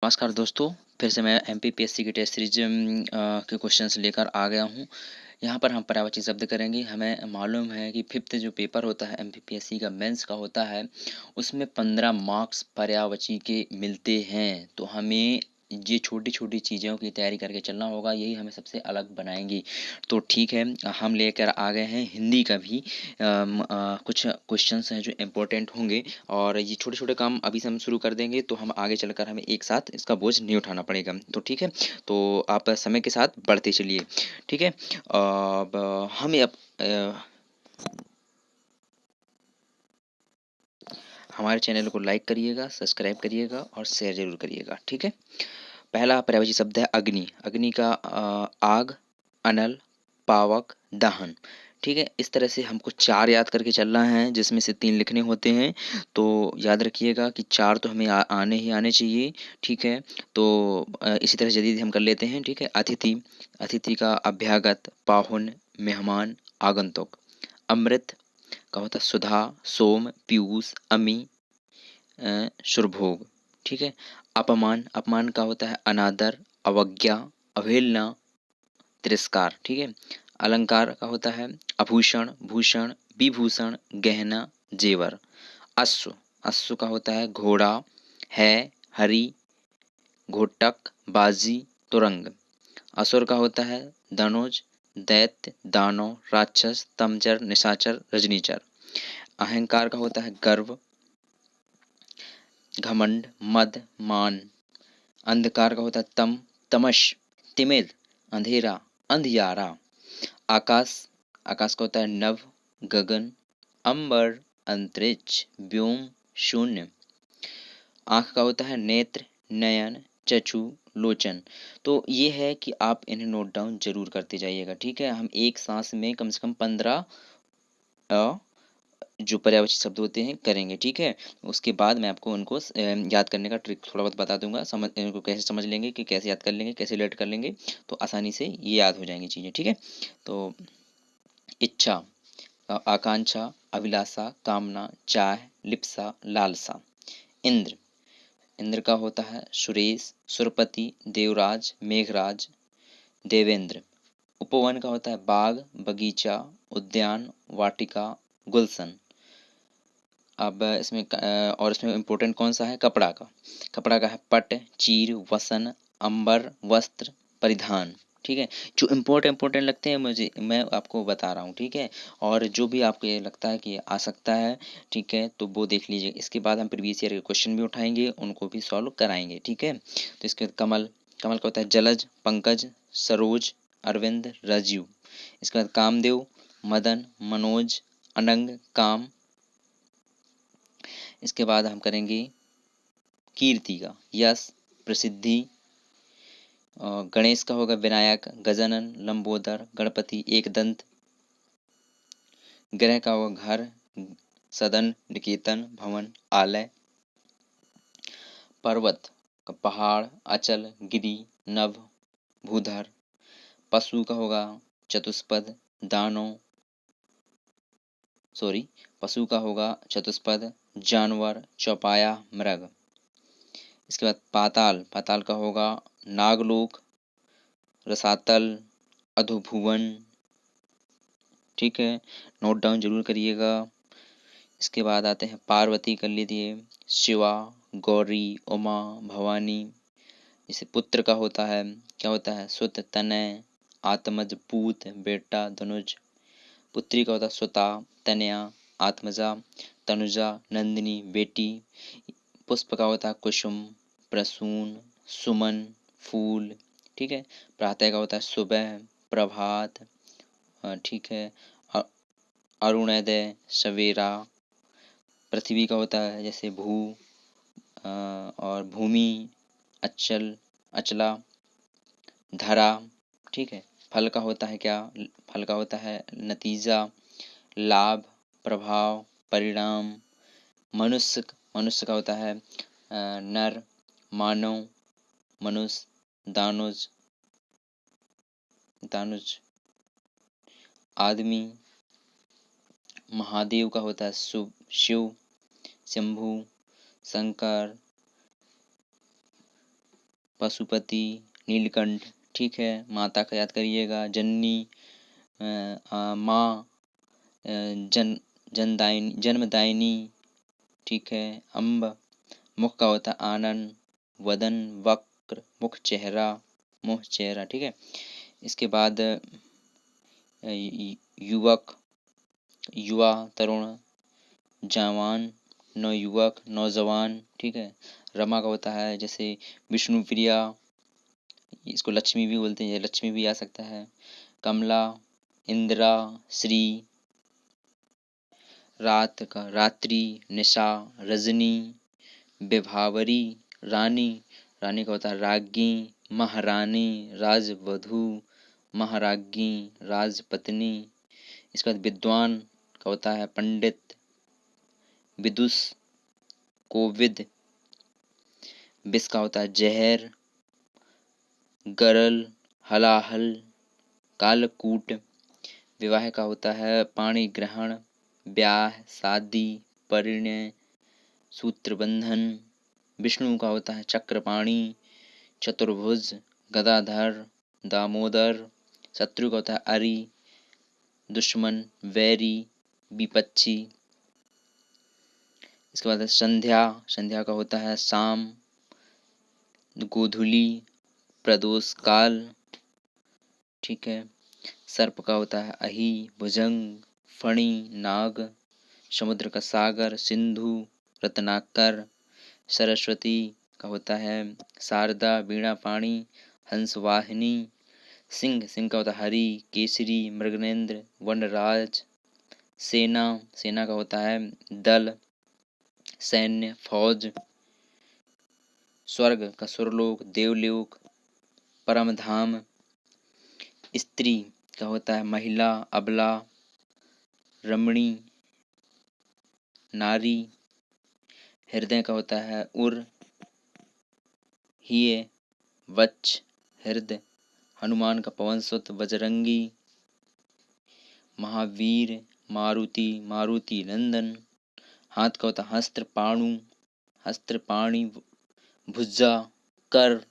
नमस्कार दोस्तों, फिर से मैं एमपीपीएससी की टेस्ट सीरीज के क्वेश्चंस लेकर आ गया हूँ। यहाँ पर हम पर्यायवाची शब्द करेंगे। हमें मालूम है कि फिफ्थ जो पेपर होता है एमपीपीएससी का मेंस का होता है, उसमें 15 मार्क्स पर्यायवाची के मिलते हैं। तो हमें ये छोटी-छोटी चीज़ों की तैयारी करके चलना होगा, यही हमें सबसे अलग बनाएँगी। तो ठीक है, हम लेकर आ गए हैं हिंदी का भी कुछ क्वेश्चंस हैं जो इम्पोर्टेंट होंगे और ये छोटे-छोटे काम अभी से हम शुरू कर देंगे तो हम आगे चलकर हमें एक साथ इसका बोझ नहीं उठाना पड़ेगा। तो ठीक है, तो आप समय के साथ बढ़ते चलिए, ठीक है? अब हमें अब हमारे चैनल को लाइक करिएगा, सब्सक्राइब करिएगा और शेयर ज़रूर करिएगा, ठीक है? पहला पर्यायवाची शब्द है अग्नि। अग्नि का आग, अनल, पावक, दहन, ठीक है? इस तरह से हमको 4 याद करके चलना है जिसमें से 3 लिखने होते हैं। तो याद रखिएगा कि 4 तो हमें आने ही आने चाहिए, ठीक है? तो इसी तरह से यदि हम कर लेते हैं, ठीक है? अतिथि, अतिथि का अभ्यागत, पाहुन, मेहमान, आगंतुक। अमृत का होता है सुधा, सोम, पीयूष, अमी, सुरभोग, ठीक है? अपमान, अपमान का होता है अनादर, अवज्ञा, अवहेलना, तिरस्कार, ठीक है? अलंकार का होता है आभूषण, भूषण, विभूषण, गहना, जेवर। अश्व, अश्व का होता है घोड़ा, है, हरि, घोटक, बाजी, तुरंग। असुर का होता है धनुज, दैत्य, दानव, राक्षस, तमचर, निशाचर, रजनीचर। अहंकार का होता है गर्व, घमंड, मद, मान। अंधकार का होता है तम, तमश, तिमिर, अंधेरा, अंधियारा। आकाश, आकाश का होता है नभ, गगन, अंबर, अंतरिक्ष, व्योम, शून्य। आँख का होता है नेत्र, नयन, चक्षु, लोचन। तो ये है कि आप इन्हें नोट डाउन ज़रूर करते जाइएगा, ठीक है? हम एक सांस में कम से कम 15 जो पर्यायवाची शब्द होते हैं करेंगे, ठीक है? उसके बाद मैं आपको उनको याद करने का ट्रिक थोड़ा बहुत बता दूँगा, समझ इनको कैसे समझ लेंगे कि कैसे याद कर लेंगे, कैसे रिलेट कर लेंगे, तो आसानी से ये याद हो जाएँगी चीज़ें, ठीक है? तो इच्छा, आकांक्षा, अभिलाषा, कामना, चाह, लिप्सा, लालसा। इंद्र, इंद्र का होता है सुरेश, सुरपति, देवराज, मेघराज, देवेंद्र। उपवन का होता है बाग, बगीचा, उद्यान, वाटिका, गुलशन। अब और इसमें इम्पोर्टेंट कौन सा है कपड़ा का। कपड़ा का है पट, चीर, वसन, अंबर, वस्त्र, परिधान, ठीक है? जो इम्पोर्टेंट लगते हैं मुझे मैं आपको बता रहा हूँ, ठीक है? और जो भी आपको ये लगता है कि आ सकता है, ठीक है? तो वो देख लीजिए। इसके बाद हम प्रीवियस ईयर के क्वेश्चन भी उठाएंगे, उनको भी सॉल्व कराएंगे, ठीक है? तो इसके बाद कमल, कमल का होता है जलज, पंकज, सरोज, अरविंद, राजीव। इसके बाद कामदेव, मदन, मनोज, अनंग, काम। इसके बाद हम करेंगे कीर्ति का यश, प्रसिद्धि। गणेश का होगा विनायक, गजानन, लंबोदर, गणपति, एकदंत। ग्रह का होगा घर, सदन, निकेतन, भवन, आलय। पर्वत का पहाड़, अचल, गिरि, नभ, भूधर। पशु का होगा चतुष्पद, दानव, सॉरी, पशु का होगा चतुष्पद, जानवर, चौपाया, मृग। इसके बाद पाताल, पाताल का होगा नागलोक, रसातल, अधोभुवन, ठीक है? नोट डाउन जरूर करिएगा। इसके बाद आते हैं पार्वती, कर लीजिए, शिवा, गौरी, उमा, भवानी। जैसे पुत्र का होता है क्या होता है सुत, तनय, आत्मज, पूत, बेटा, धनुज। पुत्री का होता है सुता, तनया, आत्मजा, तनुजा, नंदिनी, बेटी। पुष्प का होता है कुसुम, प्रसून, सुमन, फूल, ठीक है? प्रातः का होता है सुबह, प्रभात, ठीक है? अ- अरुणोदय, सवेरा। पृथ्वी का होता है जैसे भू, और भूमि, अचल, अचला, धरा, ठीक है? फल का होता है क्या, फल का होता है नतीजा, लाभ, प्रभाव, परिणाम। मनुष्य, मनुष्य का होता है नर, मानव, मनुष्य, दानुज, दानुज, आदमी। महादेव का होता है शिव, शंभु, शंकर, पशुपति, नीलकंठ। ठीक है, माता का याद करिएगा, जननी, माँ, जनदायिनी, जन्मदायिनी। ठीक है, अम्ब। मुख का होता है आनंद, वदन, वक्र, मुख, चेहरा, मुँह, चेहरा। ठीक है, इसके बाद युवक, युवा, तरुण, जवान, नवयुवक, नौजवान। ठीक है, रमा का होता है जैसे विष्णु प्रिया, इसको लक्ष्मी भी बोलते हैं, लक्ष्मी भी आ सकता है। कमला, इंदिरा, श्री। रात का रात्रि, निशा, रजनी, विभावरी, रानी। रानी का होता है राज्ञी, महारानी, राजवधू, महाराज्ञी, राजपत्नी। इसके बाद विद्वान का होता है पंडित, विदुष, कोविद। विष का होता है जहर, गरल, हलाहल, कालकूट। विवाह का होता है पाणी ग्रहण, ब्याह, शादी, परिणय, सूत्रबंधन। विष्णु का होता है चक्रपाणी, चतुर्भुज, गदाधर, दामोदर। शत्रु का होता है अरि, दुश्मन, वैरी, विपक्षी। इसके बाद संध्या, संध्या का होता है शाम, गोधूली, प्रदोष काल। ठीक है, सर्प का होता है अहि, भुजंग, फणी, नाग। समुद्र का सागर, सिंधु, रत्नाकर। सरस्वती का होता है शारदा, वीणा पाणी, हंसवाहिनी। सिंह, सिंह का होता है हरि, केसरी, मृगनेंद्र, वनराज। सेना, सेना का होता है दल, सैन्य, फौज। स्वर्ग का सुरलोक, देवलोक, परम धाम। स्त्री का होता है महिला, अबला, रमणी, नारी। हृदय का होता है उर, हिय, वत्स, हृदय। हनुमान का पवन सुत, बजरंगी, महावीर, मारुति, मारुति नंदन। हाथ का होता है हस्त्र, पाणु, हस्त्र, पाणी, भुजा, कर।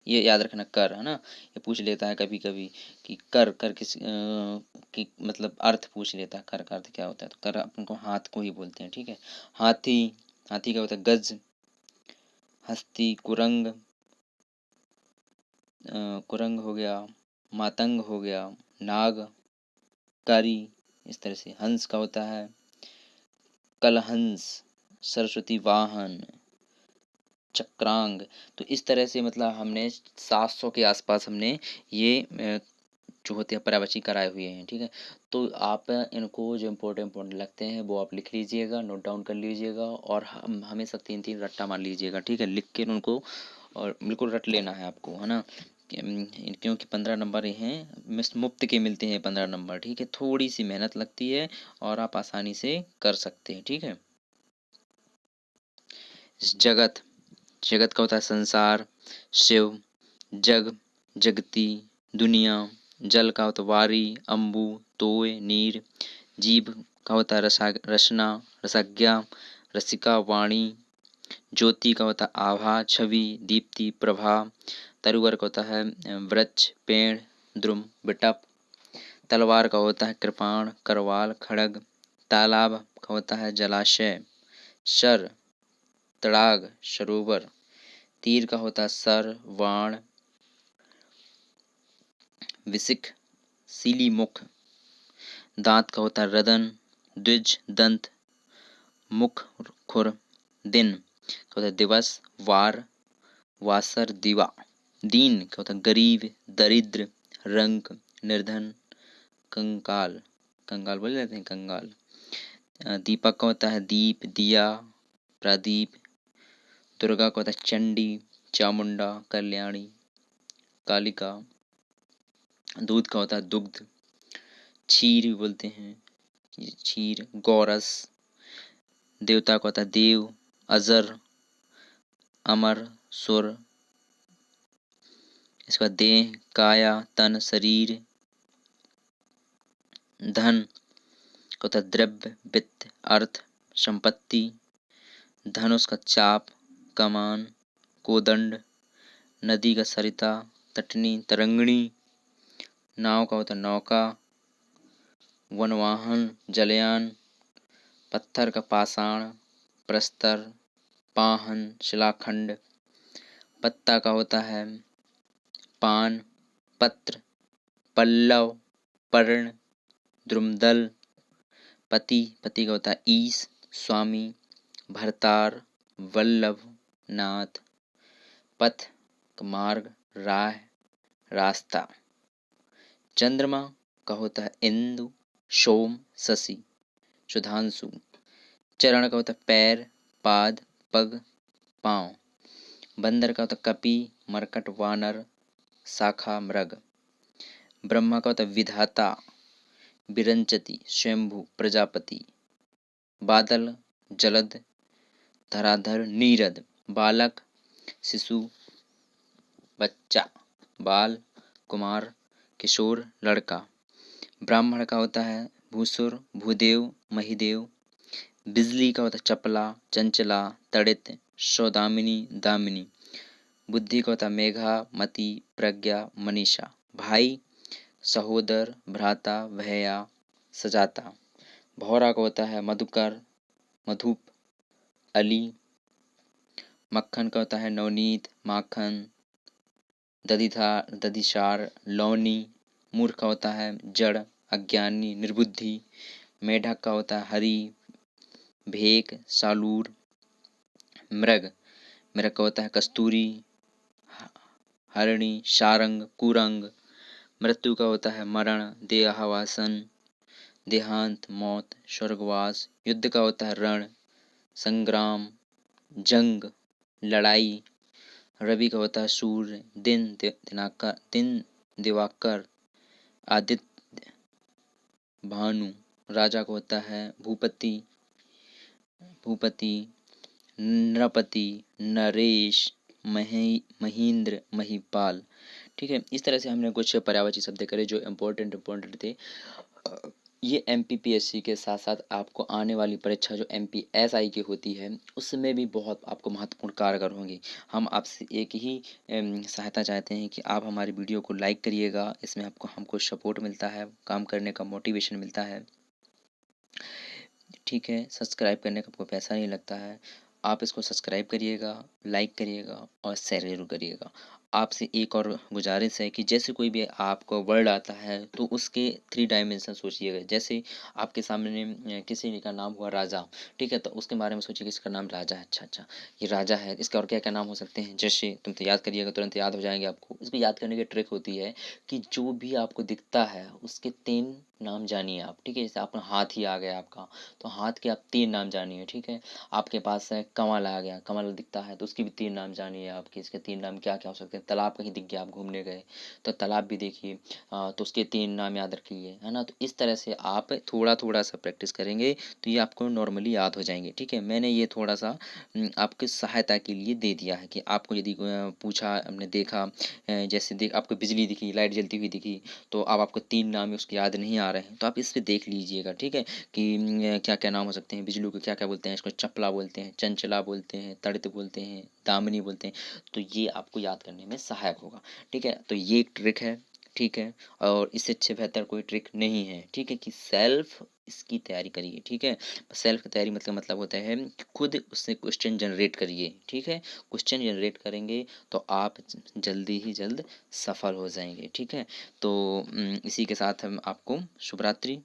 ये याद रखना, कर है ना, ये पूछ लेता है कभी कभी कि कर, कर किस की मतलब अर्थ पूछ लेता है, कर का अर्थ क्या होता है, तो कर अपन को हाथ को ही बोलते हैं। ठीक है, हाथी, हाथी का होता है गज, हस्ती, कुरंग, कुरंग हो गया, मातंग हो गया, नाग, कारी। इस तरह से हंस का होता है कलहंस, सरस्वती वाहन, चक्रांग। तो इस तरह से मतलब हमने 700 के आसपास हमने ये जो होते हैं पर्यायवाची कराए हुए हैं। ठीक है, तो आप इनको जो इम्पोर्टेंट लगते हैं वो आप लिख लीजिएगा, नोट डाउन कर लीजिएगा, और हम हमेशा 3-3 रट्टा मार लीजिएगा। ठीक है, लिख के उनको और बिल्कुल रट लेना है आपको, है ना, क्योंकि 15 नंबर हैं, मुफ्त के मिलते हैं 15 नंबर। ठीक है, थोड़ी सी मेहनत लगती है और आप आसानी से कर सकते हैं। ठीक है, जगत, जगत का होता है संसार, शिव, जग, जगती, दुनिया। जल का होता है वारी, अम्बु, तोय, नीर। जीव का होता है रसना, रसज्ञा, रसिका, वाणी। ज्योति का होता है आभा, छवि, दीप्ति, प्रभा। तरुवर का होता है वृक्ष, पेड़, द्रुम, बिटप। तलवार का होता है कृपाण, करवाल, खड़ग। तालाब का होता है जलाशय, शर, तड़ाग, सरोवर। तीर का होता है सर, वाण, विसिक, सीली मुख। दांत का होता है रदन, द्विज, दंत, मुख, खुर। दिन का होता है दिवस, वार, वासर, दिवा। दीन का होता है गरीब, दरिद्र, रंक, निर्धन, कंकाल। कंगाल बोले जाते हैं, कंगाल। दीपक का होता है दीप, दिया, प्रदीप। दुर्गा का होता है चंडी, चामुंडा, कल्याणी, कालिका। दूध का होता है दुग्ध, क्षीर भी बोलते हैं, ये क्षीर, गौरस। देवता का होता है देव, अजर, अमर, सुर। इसका देह, काया, तन, शरीर। धन का होता है द्रव्य, वित्त, अर्थ, संपत्ति। धनुष का चाप, कमान, कोदंड, नदी का सरिता, तटनी तरंगणी, नाव का होता है नौका, वनवाहन जलयान, पत्थर का पाषाण, प्रस्तर, पाहन, शिलाखंड, पत्ता का होता है पान, पत्र, पल्लव, पर्ण, द्रुमदल, पति, पति का होता है ईश, स्वामी, भरतार, वल्लभ, नाथ, पथ, मार्ग, राह, रास्ता, चंद्रमा का होता है इंदु, सोम, शशि, सुधांशु, चरण का होता है पैर, पाद, पग, पांव, बंदर का होता है कपि, मरकट, वानर, शाखा, मृग, ब्रह्मा का होता है विधाता, विरंचति, स्वयंभू, प्रजापति, बादल, जलद, धराधर, नीरद, बालक, शिशु, बच्चा, बाल, कुमार, किशोर, लड़का, ब्राह्मण का होता है भूसुर, भूदेव, महिदेव, बिजली का होता है चपला, चंचला, तड़ित, सौदामिनी, दामिनी, बुद्धि का होता है मेघा, मति, प्रज्ञा, मनीषा, भाई, सहोदर, भ्राता, भैया, सजाता, भौरा का होता है मधुकर, मधुप, अली, मक्खन का होता है नवनीत, माखन, दधिसार, लौनी, मूर्ख का होता है जड़, अज्ञानी, निर्बुद्धि, मेढक का होता है हरि, भेक, सालूर, मृग, मृग का होता है कस्तूरी, हरिणी, सारंग, कुरंग, मृत्यु का होता है मरण, देहावासन, देहांत, मौत, स्वर्गवास, युद्ध का होता है रण, संग्राम, जंग, लड़ाई, रवि का होता है सूर्य, दिन दिवाकर, आदित्य, भानु, राजा का होता है भूपति, नृपति, नरेश, महेंद्र, महिपाल। ठीक है, इस तरह से हमने कुछ पर्यायवाची शब्द करे जो इम्पोर्टेंट थे। ये MPPSC के साथ साथ आपको आने वाली परीक्षा जो MPSI की होती है उसमें भी बहुत आपको महत्वपूर्ण कारगर होंगी। हम आपसे एक ही सहायता चाहते हैं कि आप हमारी वीडियो को लाइक करिएगा, इसमें हमको सपोर्ट मिलता है, काम करने का मोटिवेशन मिलता है। ठीक है, सब्सक्राइब करने का आपको पैसा नहीं लगता है, आप इसको सब्सक्राइब करिएगा, लाइक करिएगा और शेयर जरूर करिएगा। आपसे एक और गुजारिश है कि जैसे कोई भी आपको वर्ड आता है तो उसके 3 डायमेंशन सोचिएगा। जैसे आपके सामने किसी का नाम हुआ राजा, ठीक है, तो उसके बारे में सोचिए कि इसका नाम राजा है, अच्छा ये राजा है, इसका और क्या क्या नाम हो सकते हैं, जैसे तुम तो याद करिएगा, तुरंत याद हो जाएंगे आपको। इसको याद करने की ट्रिक होती है कि जो भी आपको दिखता है उसके 3 नाम जानिए आप। ठीक है, जैसे आपका हाथ ही आ गया आपका, तो हाथ के आप 3 नाम जानिए। ठीक है, आपके पास है कमल आ गया, कमल दिखता है तो उसकी भी 3 नाम जानिए आप कि इसके 3 नाम क्या क्या हो सकते हैं। तालाब कहीं दिख गया, आप घूमने गए तो तालाब भी देखिए, तो उसके 3 नाम याद रखिए, है ना। तो इस तरह से आप थोड़ा थोड़ा सा प्रैक्टिस करेंगे तो ये आपको नॉर्मली याद हो जाएंगे। ठीक है, मैंने ये थोड़ा सा आपकी सहायता के लिए दे दिया है कि आपको यदि पूछा, हमने देखा, जैसे आपको बिजली दिखी, लाइट जलती हुई दिखी, तो अब आपको 3 नाम उसके याद नहीं आ रहे हैं तो आप इस पे देख लीजिएगा। ठीक है, कि क्या क्या नाम हो सकते हैं, बिजली को क्या क्या बोलते हैं, इसको चपला बोलते हैं, चंचला बोलते हैं, तड़ित बोलते हैं, दामिनी बोलते हैं। तो ये आपको याद करने में सहायक होगा। ठीक है, तो ये एक ट्रिक है। ठीक है, और इससे अच्छे बेहतर कोई ट्रिक नहीं है। ठीक है, कि सेल्फ इसकी तैयारी करिए। ठीक है, सेल्फ की तैयारी मतलब होता है कि खुद उससे क्वेश्चन जनरेट करिए। ठीक है, क्वेश्चन जनरेट करेंगे तो आप जल्दी ही जल्द सफल हो जाएंगे। ठीक है, तो इसी के साथ हम आपको शुभ रात्रि।